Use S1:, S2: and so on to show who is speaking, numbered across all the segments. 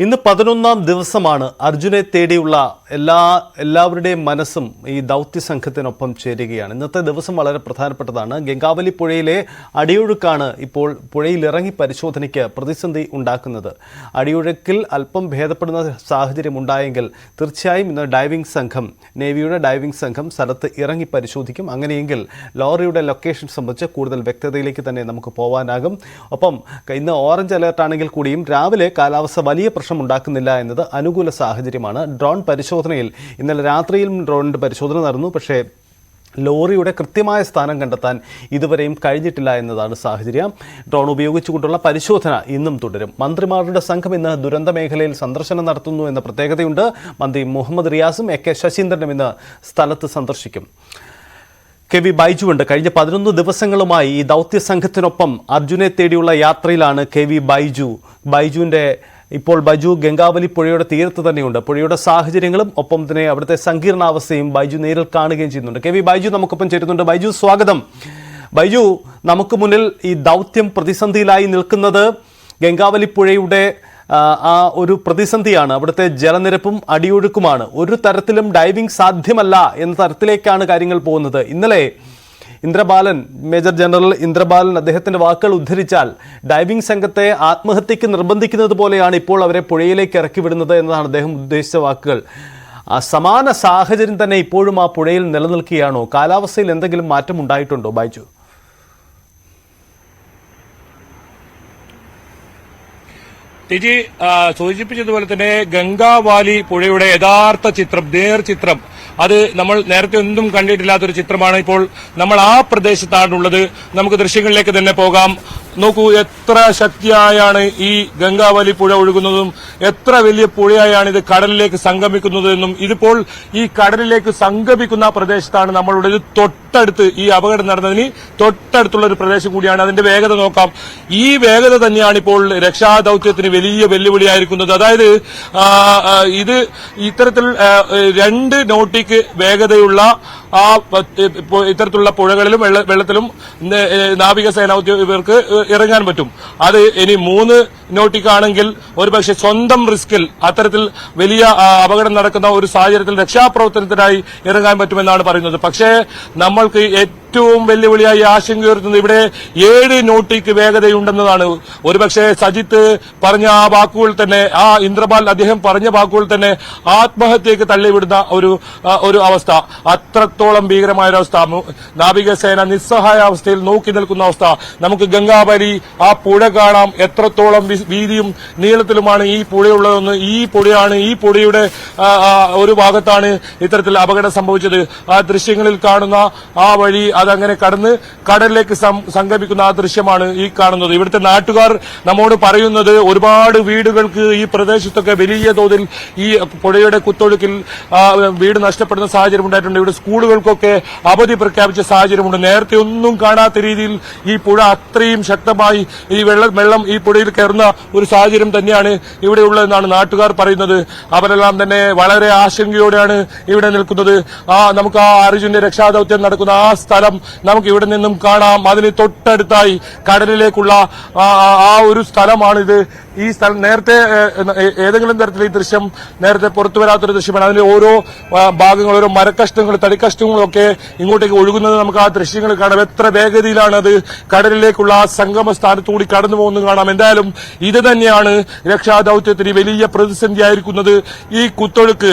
S1: ഇന്ന് 11ാം ദിവസമാണ് അർജുനെ തേടിയുള്ള എല്ലാവരുടെയും മനസ്സും ഈ ദൗത്യ സംഘത്തിനൊപ്പം ചേരുകയാണ്. ഇന്നത്തെ ദിവസം വളരെ പ്രധാനപ്പെട്ടതാണ്. ഗംഗാവലി പുഴയിലെ അടിയൊഴുക്കാണ് ഇപ്പോൾ പുഴയിൽ ഇറങ്ങി പരിശോധനയ്ക്ക് പ്രതിസന്ധി ഉണ്ടാക്കുന്നത്. അടിയൊഴുക്കിൽ അല്പം ഭേദപ്പെടുന്ന സാഹചര്യം ഉണ്ടായെങ്കിൽ തീർച്ചയായും ഇന്ന് ഡൈവിംഗ് സംഘം, നേവിയുടെ ഡൈവിംഗ് സംഘം സ്ഥലത്ത് ഇറങ്ങി പരിശോധിക്കും. അങ്ങനെയെങ്കിൽ ലോറിയുടെ ലൊക്കേഷൻ സംബന്ധിച്ച് കൂടുതൽ വ്യക്തതയിലേക്ക് തന്നെ നമുക്ക് പോകാനാകും. ഒപ്പം ഇന്ന് ഓറഞ്ച് അലേർട്ടാണെങ്കിൽ കൂടിയും രാവിലെ കാലാവസ്ഥ വലിയ ഉണ്ടാക്കുന്നില്ല എന്നത് അനുകൂല സാഹചര്യമാണ്. ഡ്രോൺ പരിശോധനയിൽ ഇന്നലെ രാത്രിയിലും ഡ്രോണിന്റെ പരിശോധന നടന്നു. പക്ഷേ ലോറിയുടെ കൃത്യമായ സ്ഥാനം കണ്ടെത്താൻ ഇതുവരെയും കഴിഞ്ഞിട്ടില്ല എന്നതാണ് സാഹചര്യം. ഡ്രോൺ ഉപയോഗിച്ചുകൊണ്ടുള്ള പരിശോധന ഇന്നും തുടരും. മന്ത്രിമാരുടെ സംഘം ഇന്ന് ദുരന്ത മേഖലയിൽ സന്ദർശനം നടത്തുന്നു എന്ന പ്രത്യേകതയുണ്ട്. മന്ത്രി മുഹമ്മദ് റിയാസും എ.കെ. ശശീന്ദ്രനും ഇന്ന് സ്ഥലത്ത് സന്ദർശിക്കും. കെ.വി. ബൈജുവുണ്ട്. കഴിഞ്ഞ 11 ദിവസങ്ങളുമായി ഈ ദൗത്യ സംഘത്തിനൊപ്പം അർജുനെ തേടിയുള്ള യാത്രയിലാണ് കെ.വി. ബൈജു ഗംഗാവലി പുഴയുടെ തീരത്ത് തന്നെയുണ്ട്. പുഴയുടെ സാഹചര്യങ്ങളും ഒപ്പം തന്നെ അവിടുത്തെ സങ്കീർണാവസ്ഥയും ബൈജു നേരിൽ കാണുകയും ചെയ്യുന്നുണ്ട്. കെ.വി. ബൈജു നമുക്കൊപ്പം ചേരുന്നുണ്ട്. ബൈജു, സ്വാഗതം. ബൈജു, നമുക്ക് മുന്നിൽ ഈ ദൗത്യം പ്രതിസന്ധിയിലായി നിൽക്കുന്നത് ഗംഗാവലി പുഴയുടെ ആ ഒരു പ്രതിസന്ധിയാണ്. അവിടുത്തെ ജലനിരപ്പും അടിയൊഴുക്കുമാണ്. ഒരു തരത്തിലും ഡൈവിംഗ് സാധ്യമല്ല എന്ന തരത്തിലേക്കാണ് കാര്യങ്ങൾ പോകുന്നത്. ഇന്നലെ മേജർ ജനറൽ ഇന്ദ്രബാലൻ അദ്ദേഹത്തിന്റെ വാക്കുകൾ ഉദ്ധരിച്ചാൽ ഡൈവിംഗ് സംഘത്തെ ആത്മഹത്യക്ക് നിർബന്ധിക്കുന്നത് പോലെയാണ് ഇപ്പോൾ അവരെ പുഴയിലേക്ക് ഇറക്കി വിടുന്നത് എന്നതാണ് അദ്ദേഹം ഉദ്ദേശിച്ച വാക്കുകൾ. സമാന സാഹചര്യം തന്നെ ഇപ്പോഴും ആ പുഴയിൽ നിലനിൽക്കുകയാണോ? കാലാവസ്ഥയിൽ എന്തെങ്കിലും മാറ്റം ഉണ്ടായിട്ടുണ്ടോ ബൈജു?
S2: ടിജി സൂചിപ്പിച്ചതുപോലെ തന്നെ ഗംഗാവാലി പുഴയുടെ യഥാർത്ഥ ചിത്രം, നേർചിത്രം, അത് നമ്മൾ നേരത്തെ ഒന്നും കണ്ടിട്ടില്ലാത്തൊരു ചിത്രമാണ്. ഇപ്പോൾ നമ്മൾ ആ പ്രദേശത്താണുള്ളത്. നമുക്ക് ദൃശ്യങ്ങളിലേക്ക് തന്നെ പോകാം. നോക്കൂ, എത്ര ശക്തിയായാണ് ഈ ഗംഗാവലി പുഴ ഒഴുകുന്നതും എത്ര വലിയ പുഴയായാണ് ഇത് കടലിലേക്ക് സംഗമിക്കുന്നതെന്നും. ഇതിപ്പോൾ ഈ കടലിലേക്ക് സംഗമിക്കുന്ന പ്രദേശത്താണ് നമ്മളുള്ളത്. തൊട്ടടുത്ത് ഈ അപകടം നടന്നതിന് തൊട്ടടുത്തുള്ള ഒരു പ്രദേശം കൂടിയാണ്. അതിന്റെ വേഗത നോക്കാം. ഈ വേഗത തന്നെയാണ് ഇപ്പോൾ രക്ഷാദൌത്യത്തിന് വലിയ വെല്ലുവിളിയായിരിക്കുന്നത്. അതായത് ഇത് ഇത്തരത്തിൽ 2 നോട്ടിക്ക് വേഗതയുള്ള ആ ഇത്തരത്തിലുള്ള പുഴകളിലും വെള്ളത്തിലും നാവികസേന ഉദ്യോഗസ്ഥർക്ക് ഇറങ്ങാൻ പറ്റും. അത് ഇനി 3 നോട്ടിക്കാണെങ്കിൽ ഒരുപക്ഷെ സ്വന്തം റിസ്കിൽ അത്തരത്തിൽ വലിയ അപകടം നടക്കുന്ന ഒരു സാഹചര്യത്തിൽ രക്ഷാപ്രവർത്തനത്തിനായി ഇറങ്ങാൻ പറ്റുമെന്നാണ് പറയുന്നത്. പക്ഷേ നമ്മൾക്ക് ഏറ്റവും വെല്ലുവിളിയായി ആശങ്കയുയർത്തുന്നത് ഇവിടെ 7 നോട്ടിക്ക് വേഗതയുണ്ടെന്നതാണ്. ഒരുപക്ഷെ സജിത്ത് പറഞ്ഞ ആ വാക്കുകൾ തന്നെ, ആ ഇന്ദ്രപാൽ അദ്ദേഹം പറഞ്ഞ വാക്കുകൾ തന്നെ ആത്മഹത്യക്ക് തള്ളിവിടുന്ന ഒരു അവസ്ഥ, അത്രത്തോളം ഭീകരമായ ഒരവസ്ഥ. നാവികസേന നിസ്സഹായ അവസ്ഥയിൽ നോക്കി നിൽക്കുന്ന അവസ്ഥ. നമുക്ക് ഗംഗാവലി ആ പുഴ കാണാം. എത്രത്തോളം വീതിയും നീളത്തിലുമാണ് ഈ പുഴയുള്ളതെന്ന്. ഈ പുഴയുടെ ഒരു ഭാഗത്താണ് ഇത്തരത്തിൽ അപകടം സംഭവിച്ചത്. ആ ദൃശ്യങ്ങളിൽ കാണുന്ന ആ വഴി അതങ്ങനെ കടന്ന് കടലിലേക്ക് സംഗമിക്കുന്ന ആ ദൃശ്യമാണ് ഈ കാണുന്നത്. ഇവിടുത്തെ നാട്ടുകാർ നമ്മോട് പറയുന്നത് ഒരുപാട് വീടുകൾക്ക് ഈ പ്രദേശത്തൊക്കെ വലിയ തോതിൽ ഈ പുഴയുടെ കുത്തൊഴുക്കിൽ വീട് നഷ്ടപ്പെടുന്ന സാഹചര്യം ഉണ്ടായിട്ടുണ്ട്. ഇവിടെ സ്കൂളുകൾക്കൊക്കെ അവധി പ്രഖ്യാപിച്ച സാഹചര്യമുണ്ട്. നേരത്തെ ഒന്നും കാണാത്ത രീതിയിൽ ഈ പുഴ അത്രയും ശക്തമായി ഈ വെള്ളം ഈ പുഴയിൽ കയറുന്ന ഒരു സാഹചര്യം തന്നെയാണ് ഇവിടെയുള്ളതെന്നാണ് നാട്ടുകാർ പറയുന്നത്. അവരെല്ലാം തന്നെ വളരെ ആശങ്കയോടെയാണ് ഇവിടെ നിൽക്കുന്നത്. നമുക്ക് ആ അർജുന്റെ രക്ഷാദൌത്യം നടക്കുന്ന ആ സ്ഥലം നമുക്ക് ഇവിടെ നിന്നും കാണാം. അതിന് തൊട്ടടുത്തായി കടലിലേക്കുള്ള ആ ഒരു സ്ഥലമാണിത്. ഈ സ്ഥലം നേരത്തെ ഏതെങ്കിലും തരത്തിൽ ഈ ദൃശ്യം നേരത്തെ പുറത്തു വരാത്തൊരു ദൃശ്യമാണ്. അതിന്റെ ഓരോ ഭാഗങ്ങൾ, ഓരോ മരക്കഷ്ണങ്ങൾ, തടിക്കഷ്ണങ്ങളും ഒക്കെ ഇങ്ങോട്ടേക്ക് ഒഴുകുന്നത് നമുക്ക് ആ ദൃശ്യങ്ങൾ കാണാം. എത്ര വേഗതയിലാണ് അത് കടലിലേക്കുള്ള ആ സംഗമ സ്ഥാനത്തുകൂടി കടന്നു പോകുന്നത് കാണാം. എന്തായാലും ഇത് തന്നെയാണ് രക്ഷാദൌത്യത്തിന് വലിയ പ്രതിസന്ധിയായിരിക്കുന്നത്. ഈ കുത്തൊഴുക്ക്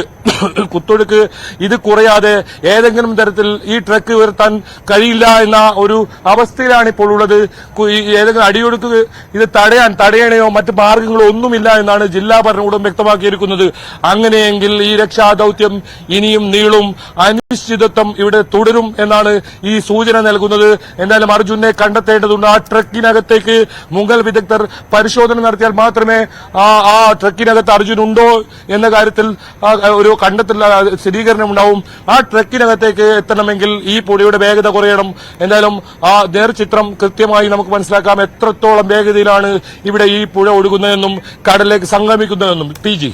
S2: ഇത് കുറയാതെ ഏതെങ്കിലും തരത്തിൽ ഈ ട്രക്ക് ഉയർത്താൻ കഴിയില്ല എന്ന ഒരു അവസ്ഥയിലാണ് ഇപ്പോൾ ഉള്ളത്. ഏതെങ്കിലും അടിയൊഴുക്ക് ഇത് തടയണയോ മറ്റ് മാർഗങ്ങളോ ഒന്നുമില്ല എന്നാണ് ജില്ലാ ഭരണകൂടം വ്യക്തമാക്കിയിരിക്കുന്നത്. അങ്ങനെയെങ്കിൽ ഈ രക്ഷാദൌത്യം ഇനിയും നീളും, അനിശ്ചിതത്വം ഇവിടെ തുടരും എന്നാണ് ഈ സൂചന നൽകുന്നത്. എന്തായാലും അർജുനെ കണ്ടെത്തേണ്ടതുണ്ട്. ആ ട്രക്കിനകത്തേക്ക് മുഗൾ വിദഗ്ധർ പരിശോധന നടത്തിയാൽ മാത്രമേ ആ ട്രക്കിനകത്ത് അർജുൻ ഉണ്ടോ എന്ന കാര്യത്തിൽ ഒരു കണ്ടെത്തൽ സ്ഥിരീകരണം ഉണ്ടാവും. ആ ട്രക്കിനകത്തേക്ക് എത്തണമെങ്കിൽ ഈ പുഴയുടെ വേഗത കുറയണം. എന്തായാലും ആ നേർചിത്രം കൃത്യമായി നമുക്ക് മനസ്സിലാക്കാം. എത്രത്തോളം വേഗതയിലാണ് ഇവിടെ ഈ പുഴ ഒഴുകുന്നതെന്നും കടലിലേക്ക് സംഗമിക്കുന്നതെന്നും. T G.